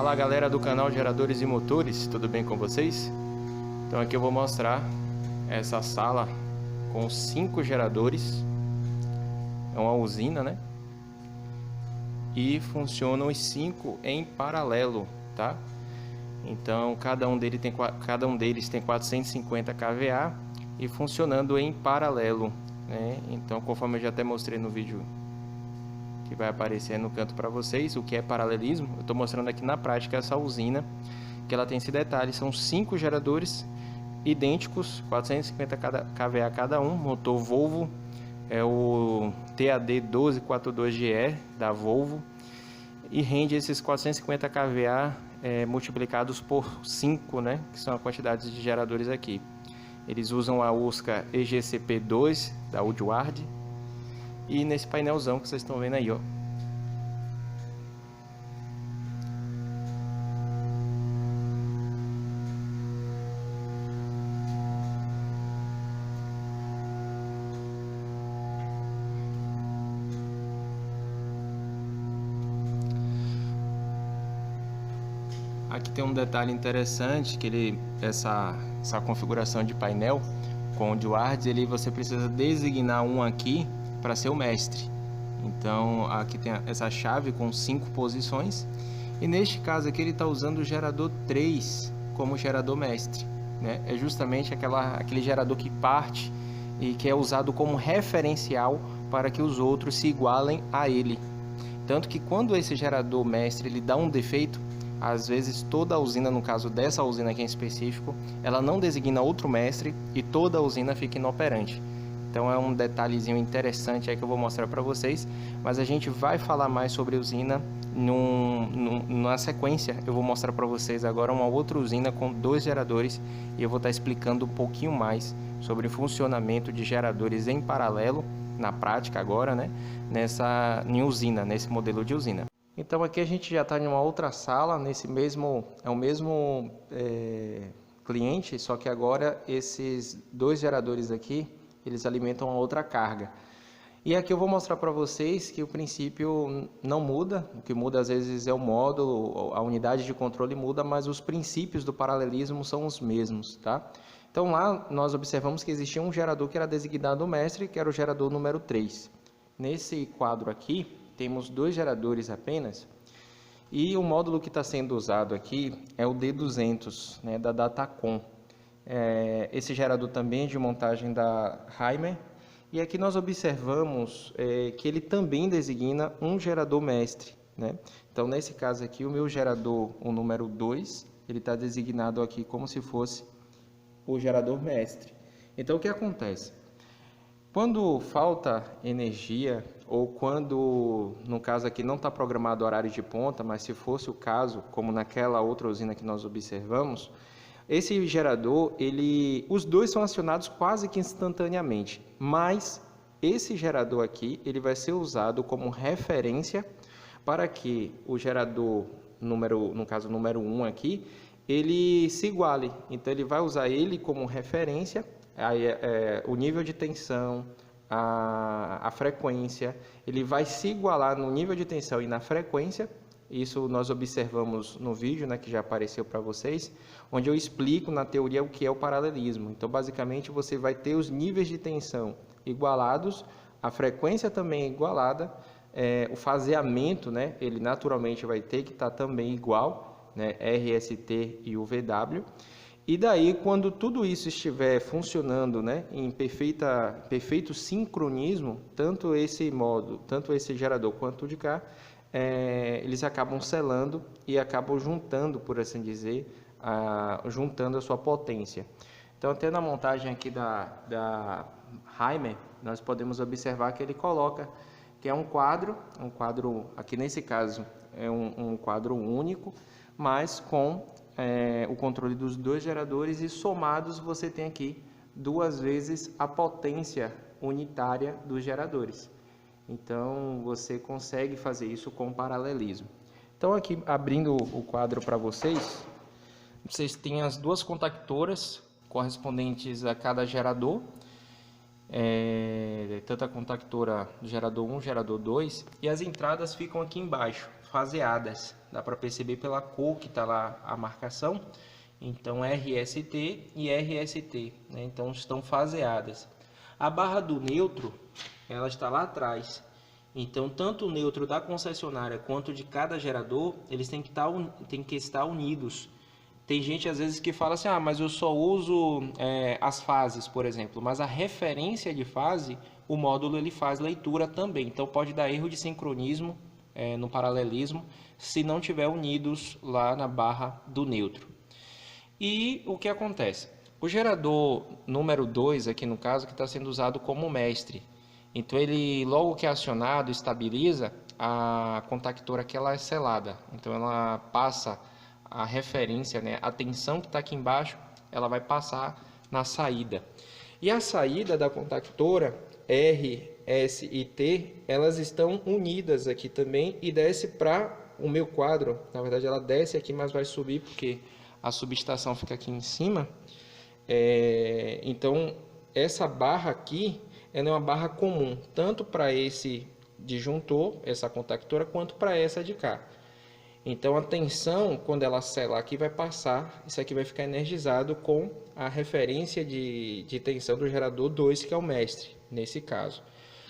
Fala galera do canal Geradores e Motores, tudo bem com vocês? Então aqui eu vou mostrar essa sala com 5 geradores. É uma usina, né? E funcionam os 5 em paralelo, tá? Então cada um deles tem 450 kVA e funcionando em paralelo, né? Então, conforme eu já até mostrei no vídeo que vai aparecer no canto para vocês, o que é paralelismo, eu estou mostrando aqui na prática essa usina, que ela tem esse detalhe, são 5 geradores idênticos, 450 kVA cada um, motor Volvo, é o TAD 1242GE da Volvo, e rende esses 450 kVA multiplicados por 5, né, que são a quantidade de geradores aqui. Eles usam a USCA EGCP2 da Woodward, e nesse painelzão que vocês estão vendo aí, ó. Aqui tem um detalhe interessante, que essa configuração de painel com o Woodward, você precisa designar um aqui para ser o mestre. Então aqui tem essa chave com 5 posições, e neste caso aqui ele está usando o gerador 3 como gerador mestre, né? É justamente aquele gerador que parte e que é usado como referencial para que os outros se igualem a ele. Tanto que quando esse gerador mestre ele dá um defeito, às vezes toda a usina, no caso dessa usina aqui em específico, ela não designa outro mestre e toda a usina fica inoperante. Então é um detalhezinho interessante aí que eu vou mostrar para vocês, mas a gente vai falar mais sobre usina na sequência. Eu vou mostrar para vocês agora uma outra usina com 2 geradores, e eu vou estar explicando um pouquinho mais sobre o funcionamento de geradores em paralelo na prática agora, né, nesse modelo de usina. Então aqui a gente já está em uma outra sala, é o mesmo cliente, só que agora esses 2 geradores aqui, eles alimentam a outra carga. E aqui eu vou mostrar para vocês que o princípio não muda, o que muda às vezes é o módulo, a unidade de controle muda, mas os princípios do paralelismo são os mesmos, tá? Então lá nós observamos que existia um gerador que era designado mestre, que era o gerador número 3. Nesse quadro aqui, temos 2 geradores apenas, e o módulo que está sendo usado aqui é o D200, né, da Datacom. Esse gerador também é de montagem da Heimer, e aqui nós observamos que ele também designa um gerador mestre, né? Então nesse caso aqui o meu gerador, o número 2, ele está designado aqui como se fosse o gerador mestre. Então o que acontece? Quando falta energia, ou quando, no caso aqui, não está programado horário de ponta, mas se fosse o caso, como naquela outra usina que nós observamos, esse gerador, os dois são acionados quase que instantaneamente, mas esse gerador aqui, ele vai ser usado como referência para que o gerador, no caso número 1 aqui, ele se iguale. Então ele vai usar ele como referência, o nível de tensão, a frequência, ele vai se igualar no nível de tensão e na frequência. Isso nós observamos no vídeo, né, que já apareceu para vocês, onde eu explico na teoria o que é o paralelismo. Então basicamente você vai ter os níveis de tensão igualados, a frequência também é igualada, o faseamento, né, ele naturalmente vai ter que estar também igual, né, RST e UVW. E daí, quando tudo isso estiver funcionando, né, em perfeito sincronismo, tanto esse gerador quanto o de cá, eles acabam selando e acabam juntando, por assim dizer, juntando a sua potência. Então, até na montagem aqui da Heimer, nós podemos observar que ele coloca que é um quadro aqui nesse caso é um quadro único, mas com o controle dos 2 geradores, e somados você tem aqui 2 vezes a potência unitária dos geradores. Então você consegue fazer isso com paralelismo. Então aqui abrindo o quadro para vocês têm as 2 contactoras correspondentes a cada gerador, tanto a contactora do gerador 1, gerador 2, e as entradas ficam aqui embaixo. faseadas. Dá para perceber pela cor que está lá a marcação. Então RST e RST, né? Então estão faseadas. A barra do neutro, ela está lá atrás. Então tanto o neutro da concessionária quanto de cada gerador, eles têm que estar unidos. Tem gente às vezes que fala assim, mas eu só uso as fases, por exemplo. Mas a referência de fase, o módulo ele faz leitura também. Então pode dar erro de sincronismo no paralelismo, se não tiver unidos lá na barra do neutro. E o que acontece? O gerador número 2, aqui no caso, que está sendo usado como mestre. Então ele, logo que é acionado, estabiliza a contactora que ela é selada. Então ela passa a referência, né, a tensão que está aqui embaixo, ela vai passar na saída. E a saída da contactora R, S e T, elas estão unidas aqui também e desce para o meu quadro. Na verdade ela desce aqui, mas vai subir porque a subestação fica aqui em cima. Então essa barra aqui é uma barra comum, tanto para esse disjuntor, essa contactora, quanto para essa de cá. Então a tensão, quando ela selar aqui, vai passar, isso aqui vai ficar energizado com a referência de tensão do gerador 2, que é o mestre, nesse caso.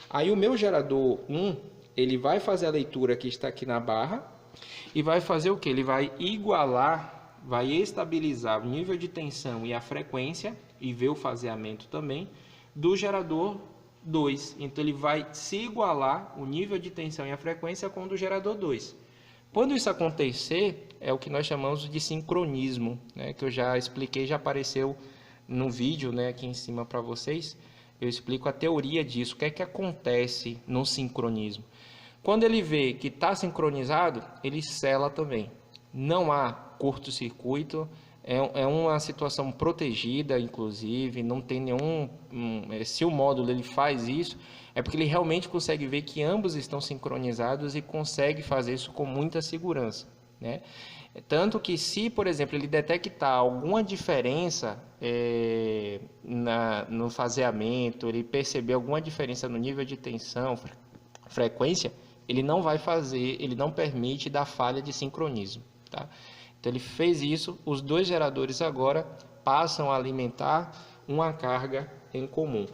Aí o meu gerador 1, ele vai fazer a leitura que está aqui na barra e vai fazer o que? Ele vai igualar, vai estabilizar o nível de tensão e a frequência, e ver o faseamento também, do gerador 2. Então ele vai se igualar o nível de tensão e a frequência com o do gerador 2. Quando isso acontecer, é o que nós chamamos de sincronismo, né, que eu já expliquei, já apareceu no vídeo, né, aqui em cima para vocês. Eu explico a teoria disso, o que é que acontece no sincronismo. Quando ele vê que está sincronizado, ele sela também. Não há curto-circuito, é uma situação protegida, inclusive, não tem nenhum... Se o módulo ele faz isso, é porque ele realmente consegue ver que ambos estão sincronizados e consegue fazer isso com muita segurança, né? Tanto que se, por exemplo, ele detectar alguma diferença no faseamento, ele perceber alguma diferença no nível de tensão, frequência, ele não vai fazer, ele não permite dar falha de sincronismo, tá? Então ele fez isso, os dois geradores agora passam a alimentar uma carga em comum.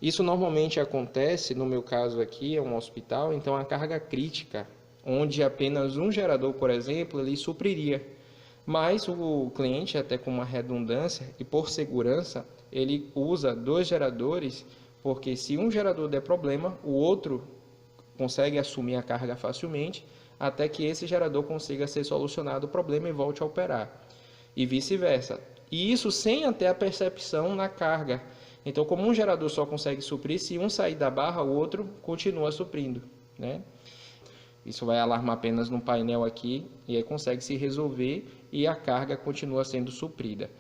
Isso normalmente acontece, no meu caso aqui, é um hospital, então a carga crítica, onde apenas um gerador, por exemplo, ele supriria. Mas o cliente, até com uma redundância e por segurança, ele usa dois geradores, porque se um gerador der problema, o outro consegue assumir a carga facilmente, até que esse gerador consiga ser solucionado o problema e volte a operar. E vice-versa. E isso sem até a percepção na carga. Então, como um gerador só consegue suprir, se um sair da barra, o outro continua suprindo, né? Isso vai alarmar apenas no painel aqui e aí consegue se resolver e a carga continua sendo suprida.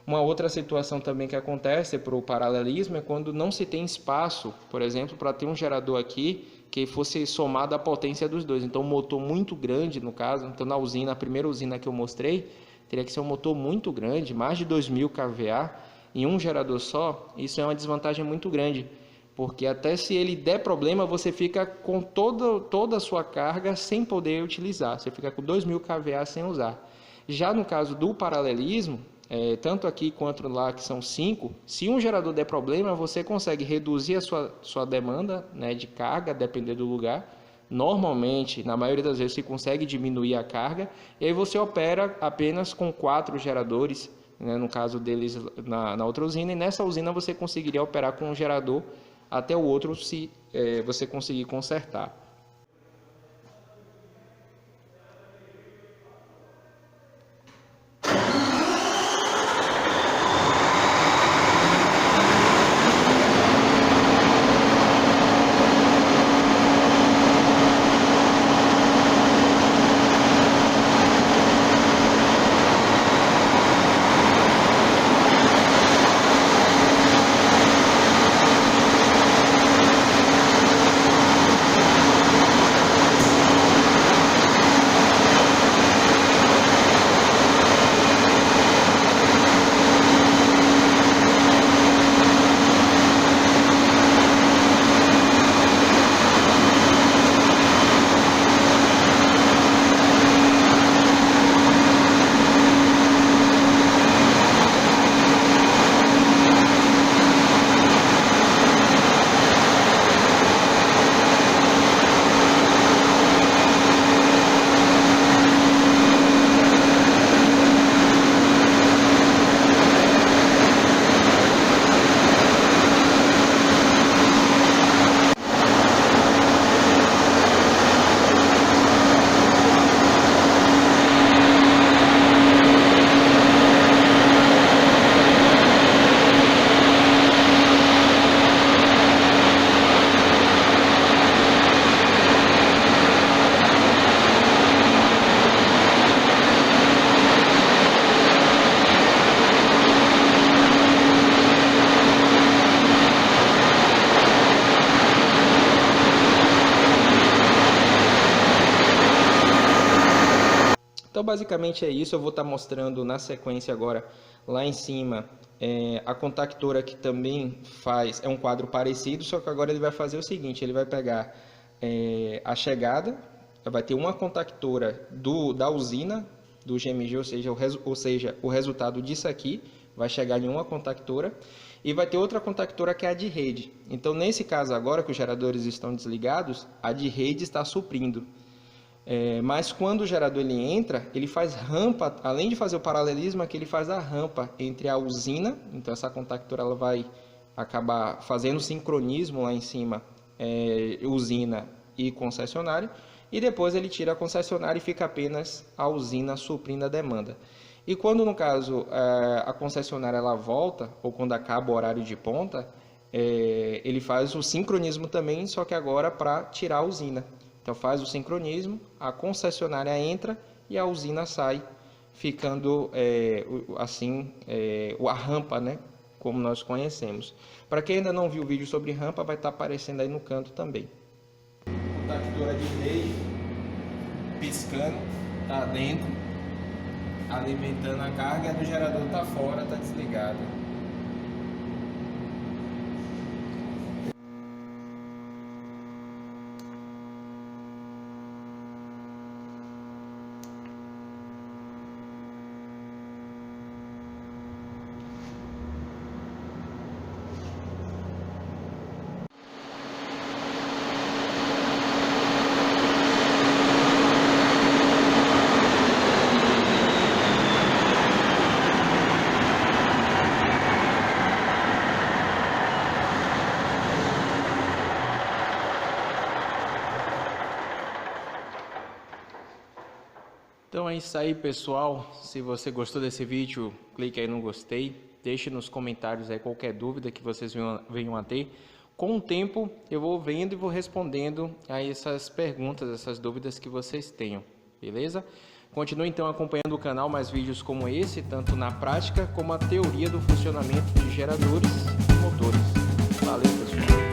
Uma outra situação também que acontece para o paralelismo é quando não se tem espaço, por exemplo, para ter um gerador aqui que fosse somado à potência dos dois. Então, um motor muito grande, no caso, então na usina, a primeira usina que eu mostrei, teria que ser um motor muito grande, mais de 2.000 kVA, em um gerador só. Isso é uma desvantagem muito grande, porque até se ele der problema, você fica com toda a sua carga sem poder utilizar, você fica com 2.000 kVA sem usar. Já no caso do paralelismo, tanto aqui quanto lá, que são 5, se um gerador der problema, você consegue reduzir a sua demanda, né, de carga, dependendo do lugar. Normalmente, na maioria das vezes, você consegue diminuir a carga, e aí você opera apenas com 4 geradores, né, no caso deles na outra usina, e nessa usina você conseguiria operar com um gerador até o outro, se você conseguir consertar. basicamente é isso. Eu vou estar mostrando na sequência agora lá em cima a contactora, que também é um quadro parecido, só que agora ele vai fazer o seguinte: ele vai pegar a chegada, vai ter uma contactora da usina do GMG, ou seja, o resultado disso aqui vai chegar em uma contactora, e vai ter outra contactora que é a de rede. Então, nesse caso agora que os geradores estão desligados, a de rede está suprindo. Mas quando o gerador ele entra, ele faz rampa, além de fazer o paralelismo, aqui ele faz a rampa entre a usina. Então essa contactora ela vai acabar fazendo sincronismo lá em cima, usina e concessionário, e depois ele tira a concessionária e fica apenas a usina suprindo a demanda. E quando, no caso, a concessionária ela volta, ou quando acaba o horário de ponta, ele faz o sincronismo também, só que agora para tirar a usina. Então faz o sincronismo, a concessionária entra e a usina sai, ficando assim a rampa, né, como nós conhecemos. Para quem ainda não viu o vídeo sobre rampa, vai estar aparecendo aí no canto também. Contactora de rede piscando, está dentro, alimentando a carga, e a do gerador está fora, está desligada. Então é isso aí, pessoal. Se você gostou desse vídeo, clique aí no gostei. Deixe nos comentários aí qualquer dúvida que vocês venham a ter. Com o tempo eu vou vendo e vou respondendo a essas perguntas, essas dúvidas que vocês tenham, beleza? Continue então acompanhando o canal, mais vídeos como esse, tanto na prática como a teoria do funcionamento de geradores e motores. Valeu, pessoal!